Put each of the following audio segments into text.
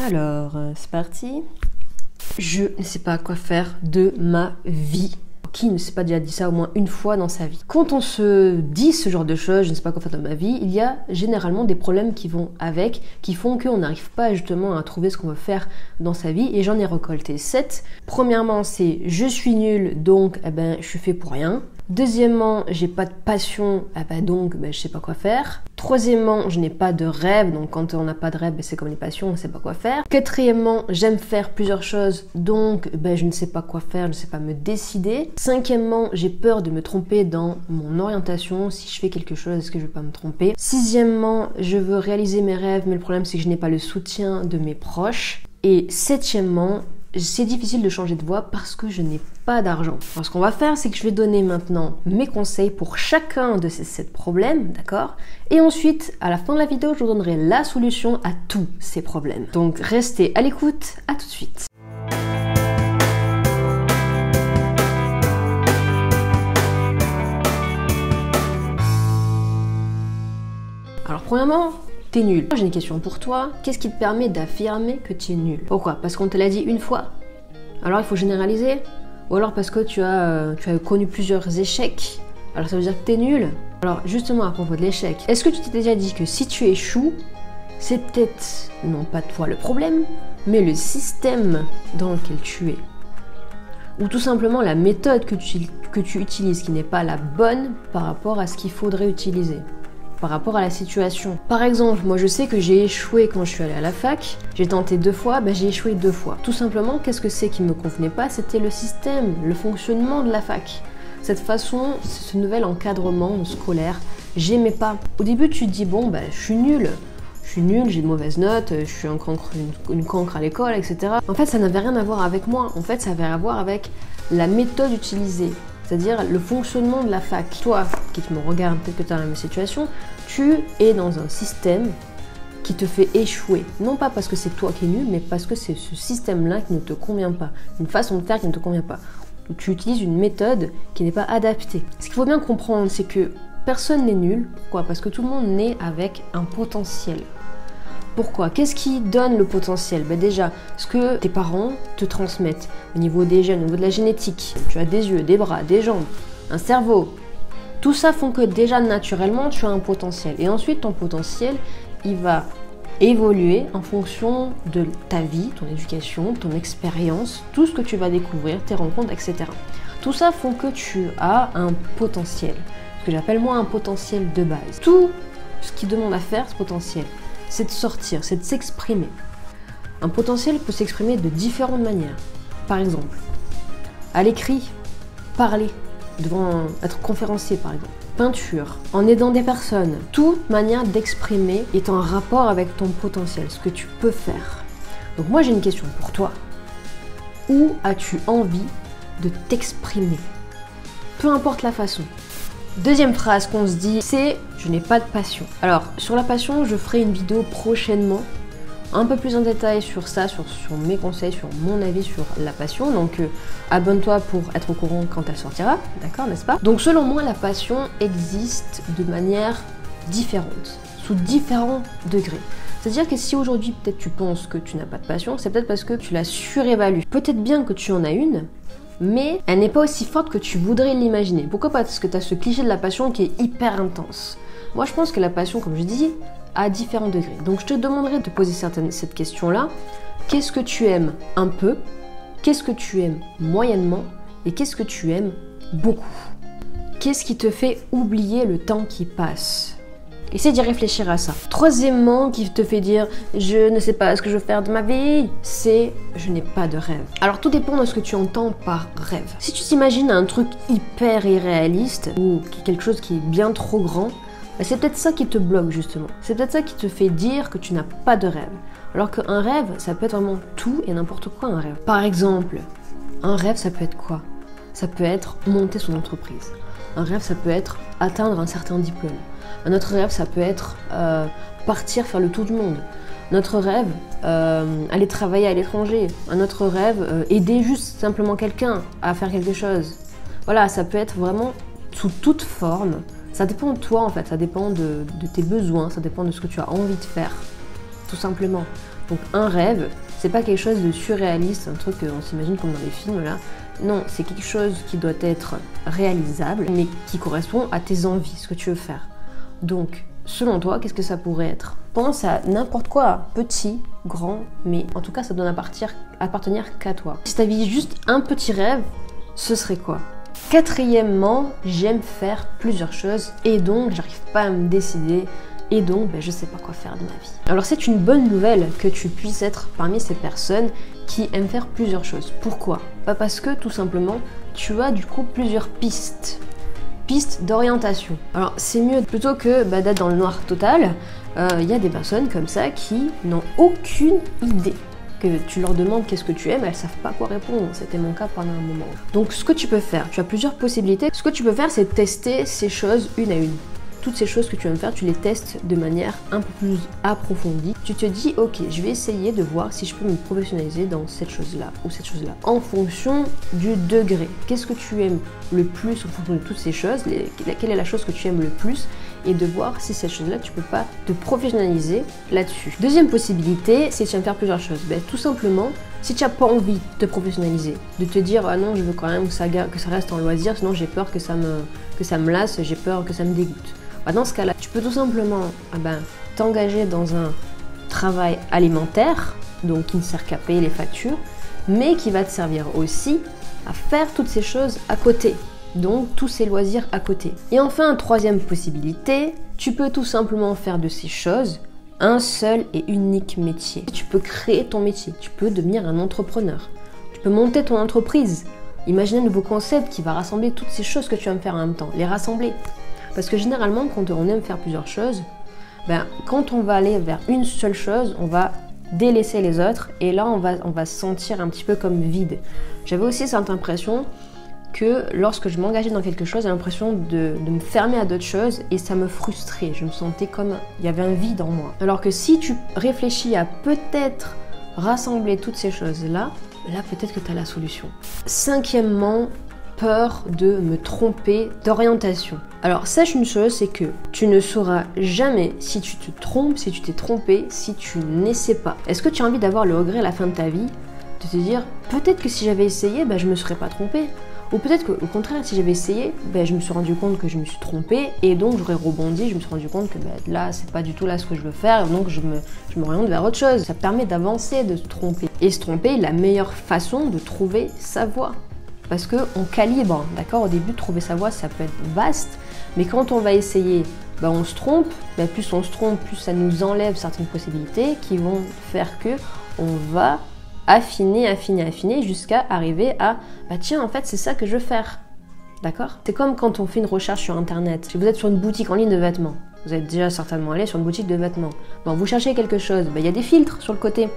Alors, c'est parti. Je ne sais pas quoi faire de ma vie. Qui ne s'est pas déjà dit ça au moins une fois dans sa vie? Quand on se dit ce genre de choses, je ne sais pas quoi faire de ma vie, il y a généralement des problèmes qui vont avec, qui font qu'on n'arrive pas justement à trouver ce qu'on veut faire dans sa vie, et j'en ai récolté 7. Premièrement, c'est je suis nul, donc je suis fait pour rien. Deuxièmement, j'ai pas de passion, donc je sais pas quoi faire. Troisièmement, je n'ai pas de rêve, donc quand on n'a pas de rêve, c'est comme les passions, on sait pas quoi faire. Quatrièmement, j'aime faire plusieurs choses, donc je ne sais pas quoi faire, je ne sais pas me décider. Cinquièmement, j'ai peur de me tromper dans mon orientation, si je fais quelque chose, est-ce que je vais pas me tromper? Sixièmement, je veux réaliser mes rêves, mais le problème c'est que je n'ai pas le soutien de mes proches. Et septièmement, c'est difficile de changer de voie parce que je n'ai pas d'argent. Alors ce qu'on va faire, c'est que je vais donner maintenant mes conseils pour chacun de ces 7 problèmes, d'accord? Et ensuite, à la fin de la vidéo, je vous donnerai la solution à tous ces problèmes. Donc restez à l'écoute, à tout de suite. Alors premièrement, t'es nul. J'ai une question pour toi. Qu'est-ce qui te permet d'affirmer que tu es nul? Pourquoi? Parce qu'on te l'a dit une fois? Alors il faut généraliser? Ou alors parce que tu as connu plusieurs échecs? Alors ça veut dire que t'es nul? Alors justement à propos de l'échec, est-ce que tu t'es déjà dit que si tu échoues, c'est peut-être non pas toi le problème, mais le système dans lequel tu es? Ou tout simplement la méthode que tu utilises qui n'est pas la bonne par rapport à ce qu'il faudrait utiliser, par rapport à la situation. Par exemple, moi je sais que j'ai échoué quand je suis allée à la fac, j'ai tenté 2 fois, j'ai échoué 2 fois. Tout simplement, qu'est-ce que c'est qui me convenait pas? C'était le système, le fonctionnement de la fac. Cette façon, ce nouvel encadrement scolaire, j'aimais pas. Au début tu te dis, bon je suis nulle, j'ai de mauvaises notes, je suis une cancre à l'école, etc. En fait ça n'avait rien à voir avec moi, en fait ça avait à voir avec la méthode utilisée. C'est-à-dire le fonctionnement de la fac. Toi qui me regardes, peut-être que tu as la même situation, tu es dans un système qui te fait échouer. Non pas parce que c'est toi qui es nul, mais parce que c'est ce système-là qui ne te convient pas. Une façon de faire qui ne te convient pas. Tu utilises une méthode qui n'est pas adaptée. Ce qu'il faut bien comprendre, c'est que personne n'est nul. Pourquoi? Parce que tout le monde naît avec un potentiel. Pourquoi? Qu'est-ce qui donne le potentiel? Déjà, ce que tes parents te transmettent au niveau des gènes, au niveau de la génétique. Tu as des yeux, des bras, des jambes, un cerveau. Tout ça font que déjà naturellement tu as un potentiel. Et ensuite ton potentiel, il va évoluer en fonction de ta vie, ton éducation, ton expérience, tout ce que tu vas découvrir, tes rencontres, etc. Tout ça font que tu as un potentiel. Ce que j'appelle moi un potentiel de base. Tout ce qui demande à faire, ce potentiel, c'est de sortir, c'est de s'exprimer. Un potentiel peut s'exprimer de différentes manières. Par exemple, à l'écrit, parler, être conférencier par exemple. Peinture, en aidant des personnes. Toute manière d'exprimer est en rapport avec ton potentiel, ce que tu peux faire. Donc moi j'ai une question pour toi. Où as-tu envie de t'exprimer? Peu importe la façon. Deuxième phrase qu'on se dit, c'est « je n'ai pas de passion ». Alors, sur la passion, je ferai une vidéo prochainement, un peu plus en détail sur ça, sur mes conseils, sur mon avis sur la passion. Donc, abonne-toi pour être au courant quand elle sortira, d'accord, n'est-ce pas? Donc, selon moi, la passion existe de manière différente, sous différents degrés. C'est-à-dire que si aujourd'hui, peut-être tu penses que tu n'as pas de passion, c'est peut-être parce que tu la surévalues. Peut-être bien que tu en as une, mais elle n'est pas aussi forte que tu voudrais l'imaginer. Pourquoi? Parce que tu as ce cliché de la passion qui est hyper intense. Moi, je pense que la passion, comme je dis, a différents degrés. Donc, je te demanderai de te poser cette question-là. Qu'est-ce que tu aimes un peu? Qu'est-ce que tu aimes moyennement? Et qu'est-ce que tu aimes beaucoup? Qu'est-ce qui te fait oublier le temps qui passe? Essaie d'y réfléchir à ça. Troisièmement, qui te fait dire « je ne sais pas ce que je veux faire de ma vie », c'est « je n'ai pas de rêve ». Alors tout dépend de ce que tu entends par rêve. Si tu t'imagines un truc hyper irréaliste ou quelque chose qui est bien trop grand, c'est peut-être ça qui te bloque justement. C'est peut-être ça qui te fait dire que tu n'as pas de rêve. Alors qu'un rêve, ça peut être vraiment tout et n'importe quoi un rêve. Par exemple, un rêve, ça peut être quoi? Ça peut être monter son entreprise. Un rêve, ça peut être atteindre un certain diplôme. Un autre rêve, ça peut être partir faire le tour du monde. Notre rêve, aller travailler à l'étranger. Un autre rêve, aider juste simplement quelqu'un à faire quelque chose. Voilà, ça peut être vraiment sous toute forme. Ça dépend de toi en fait, ça dépend de tes besoins, ça dépend de ce que tu as envie de faire, tout simplement. Donc un rêve, c'est pas quelque chose de surréaliste, un truc qu'on s'imagine comme dans les films là. Non, c'est quelque chose qui doit être réalisable, mais qui correspond à tes envies, ce que tu veux faire. Donc, selon toi, qu'est-ce que ça pourrait être? Pense à n'importe quoi, petit, grand, mais en tout cas, ça doit appartenir qu'à toi. Si tu avais juste un petit rêve, ce serait quoi? Quatrièmement, j'aime faire plusieurs choses et donc j'arrive pas à me décider et donc je sais pas quoi faire de ma vie. Alors c'est une bonne nouvelle que tu puisses être parmi ces personnes qui aiment faire plusieurs choses. Pourquoi? Parce que tout simplement, tu as du coup plusieurs pistes d'orientation. Alors c'est mieux plutôt que d'être dans le noir total. Il y a des personnes comme ça qui n'ont aucune idée. Que tu leur demandes qu'est-ce que tu aimes, elles savent pas quoi répondre. C'était mon cas pendant un moment. Donc ce que tu peux faire, tu as plusieurs possibilités. Ce que tu peux faire, c'est tester ces choses une à une. Toutes ces choses que tu aimes faire, tu les testes de manière un peu plus approfondie. Tu te dis, ok, je vais essayer de voir si je peux me professionnaliser dans cette chose-là ou cette chose-là. En fonction du degré. Qu'est-ce que tu aimes le plus en fonction de toutes ces choses? Quelle est la chose que tu aimes le plus? Et de voir si cette chose-là, tu peux pas te professionnaliser là-dessus. Deuxième possibilité, c'est de tu aimes faire plusieurs choses. Tout simplement, si tu n'as pas envie de te professionnaliser, de te dire ah non, je veux quand même que ça reste en loisir, sinon j'ai peur que ça me lasse, j'ai peur que ça me dégoûte. Dans ce cas-là, tu peux tout simplement t'engager dans un travail alimentaire, donc qui ne sert qu'à payer les factures, mais qui va te servir aussi à faire toutes ces choses à côté. Donc tous ces loisirs à côté. Et enfin, troisième possibilité, tu peux tout simplement faire de ces choses un seul et unique métier. Tu peux créer ton métier, tu peux devenir un entrepreneur, tu peux monter ton entreprise, imaginer un nouveau concept qui va rassembler toutes ces choses que tu aimes faire en même temps, les rassembler. Parce que généralement, quand on aime faire plusieurs choses, quand on va aller vers une seule chose, on va délaisser les autres et là, on va se sentir un petit peu comme vide. J'avais aussi cette impression que lorsque je m'engageais dans quelque chose, j'ai l'impression de me fermer à d'autres choses et ça me frustrait. Je me sentais comme il y avait un vide en moi. Alors que si tu réfléchis à peut-être rassembler toutes ces choses-là, là peut-être que tu as la solution. Cinquièmement, peur de me tromper d'orientation. Alors sache une chose, c'est que tu ne sauras jamais si tu te trompes, si tu t'es trompé, si tu n'essaies pas. Est-ce que tu as envie d'avoir le regret à la fin de ta vie, de te dire peut-être que si j'avais essayé, je me serais pas trompée. Ou peut-être qu'au contraire, si j'avais essayé, je me suis rendu compte que je me suis trompée et donc j'aurais rebondi, je me suis rendu compte que là, c'est pas du tout là ce que je veux faire, donc je m'oriente vers autre chose. Ça permet d'avancer, de se tromper. Et se tromper est la meilleure façon de trouver sa voie. Parce qu'on calibre, d'accord? Au début, trouver sa voie, ça peut être vaste, mais quand on va essayer, on se trompe, plus on se trompe, plus ça nous enlève certaines possibilités qui vont faire que on va affiner jusqu'à arriver à tiens, en fait, c'est ça que je veux faire. D'accord? C'est comme quand on fait une recherche sur internet. Si vous êtes sur une boutique en ligne de vêtements, vous êtes déjà certainement allé sur une boutique de vêtements. Vous cherchez quelque chose, il y a des filtres sur le côté.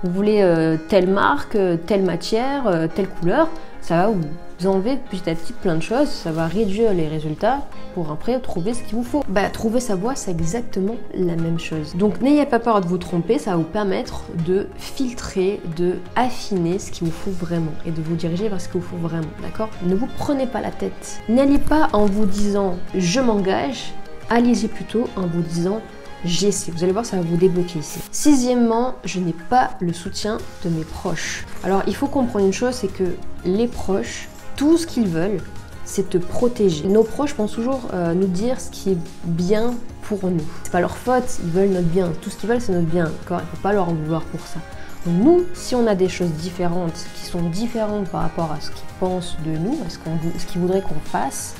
Vous voulez telle marque, telle matière, telle couleur, ça va vous enlever petit à petit plein de choses, ça va réduire les résultats pour après trouver ce qu'il vous faut. Trouver sa voie, c'est exactement la même chose. Donc n'ayez pas peur de vous tromper, ça va vous permettre de filtrer, de affiner ce qu'il vous faut vraiment et de vous diriger vers ce qu'il vous faut vraiment, d'accord? Ne vous prenez pas la tête. N'allez pas en vous disant je m'engage, allez-y plutôt en vous disant j'essaie. Vous allez voir, ça va vous débloquer ici. Sixièmement, je n'ai pas le soutien de mes proches. Alors, il faut comprendre une chose, c'est que les proches, tout ce qu'ils veulent, c'est te protéger. Nos proches pensent toujours nous dire ce qui est bien pour nous. C'est pas leur faute, ils veulent notre bien. Tout ce qu'ils veulent, c'est notre bien. D'accord? Il ne faut pas leur en vouloir pour ça. Donc nous, si on a des choses différentes, qui sont différentes par rapport à ce qu'ils pensent de nous, à ce qu'ils voudraient qu'on fasse,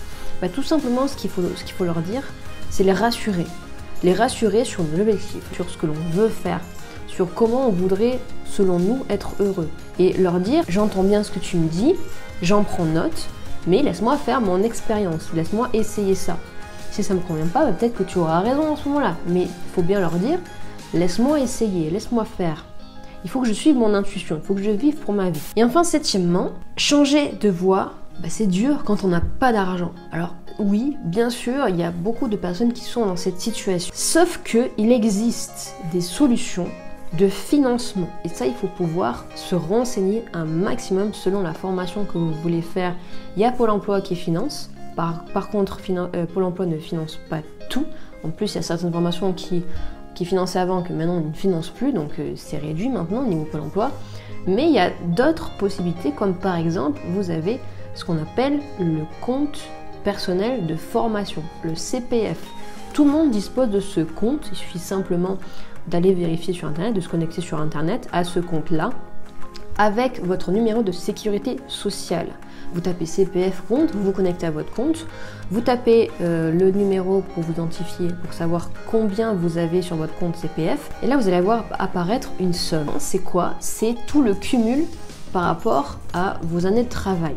tout simplement, ce qu'il faut leur dire, c'est les rassurer. Les rassurer sur nos objectifs, sur ce que l'on veut faire, sur comment on voudrait, selon nous, être heureux. Et leur dire, j'entends bien ce que tu me dis, j'en prends note, mais laisse-moi faire mon expérience, laisse-moi essayer ça. Si ça ne me convient pas, peut-être que tu auras raison en ce moment-là, mais il faut bien leur dire, laisse-moi essayer, laisse-moi faire. Il faut que je suive mon intuition, il faut que je vive pour ma vie. Et enfin, septièmement, changer de voie, c'est dur quand on n'a pas d'argent. Alors oui, bien sûr, il y a beaucoup de personnes qui sont dans cette situation. Sauf qu'il existe des solutions de financement. Et ça, il faut pouvoir se renseigner un maximum selon la formation que vous voulez faire. Il y a Pôle emploi qui finance. Par contre, Pôle emploi ne finance pas tout. En plus, il y a certaines formations qui qui finançait avant, que maintenant il ne finance plus, donc c'est réduit maintenant au niveau Pôle emploi. Mais il y a d'autres possibilités, comme par exemple, vous avez ce qu'on appelle le compte personnel de formation, le CPF. Tout le monde dispose de ce compte, il suffit simplement d'aller vérifier sur Internet, de se connecter sur Internet à ce compte-là, avec votre numéro de sécurité sociale. Vous tapez CPF compte, vous vous connectez à votre compte, vous tapez le numéro pour vous identifier, pour savoir combien vous avez sur votre compte CPF, et là vous allez voir apparaître une somme. C'est quoi? C'est tout le cumul par rapport à vos années de travail.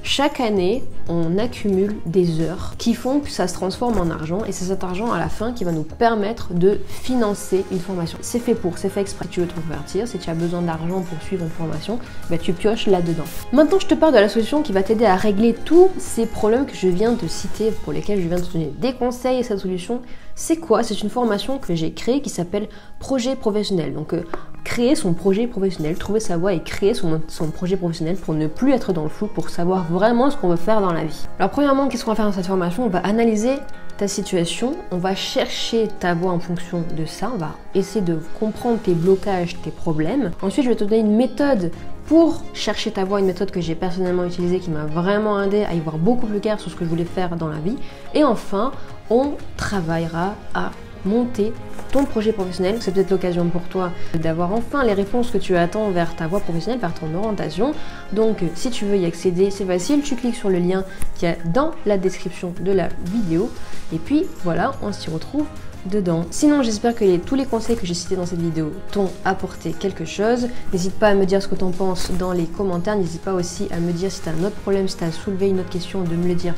Chaque année, on accumule des heures qui font que ça se transforme en argent et c'est cet argent à la fin qui va nous permettre de financer une formation. C'est fait exprès. Si tu veux te convertir, si tu as besoin d'argent pour suivre une formation, bah tu pioches là-dedans. Maintenant, je te parle de la solution qui va t'aider à régler tous ces problèmes que je viens de te citer, pour lesquels je viens de te donner des conseils. Et cette solution, c'est quoi? C'est une formation que j'ai créée qui s'appelle Projet Professionnel. Donc, créer son projet professionnel, trouver sa voie et créer son projet professionnel pour ne plus être dans le flou, pour savoir vraiment ce qu'on veut faire dans la vie. Alors premièrement, qu'est-ce qu'on va faire dans cette formation? On va analyser ta situation, on va chercher ta voie en fonction de ça, on va essayer de comprendre tes blocages, tes problèmes. Ensuite, je vais te donner une méthode pour chercher ta voie, une méthode que j'ai personnellement utilisée qui m'a vraiment aidé à y voir beaucoup plus clair sur ce que je voulais faire dans la vie. Et enfin, on travaillera à monter ton projet professionnel. C'est peut-être l'occasion pour toi d'avoir enfin les réponses que tu attends vers ta voie professionnelle, vers ton orientation. Donc si tu veux y accéder, c'est facile, tu cliques sur le lien qu'il y a dans la description de la vidéo et puis voilà, on s'y retrouve dedans. Sinon, j'espère que tous les conseils que j'ai cités dans cette vidéo t'ont apporté quelque chose. N'hésite pas à me dire ce que tu en penses dans les commentaires. N'hésite pas aussi à me dire si tu as un autre problème, si tu as soulevé une autre question, de me le dire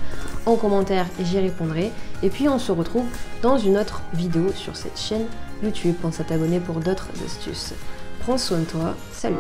en commentaire et j'y répondrai. Et puis on se retrouve dans une autre vidéo sur cette chaîne YouTube. Pense à t'abonner pour d'autres astuces. Prends soin de toi. Salut!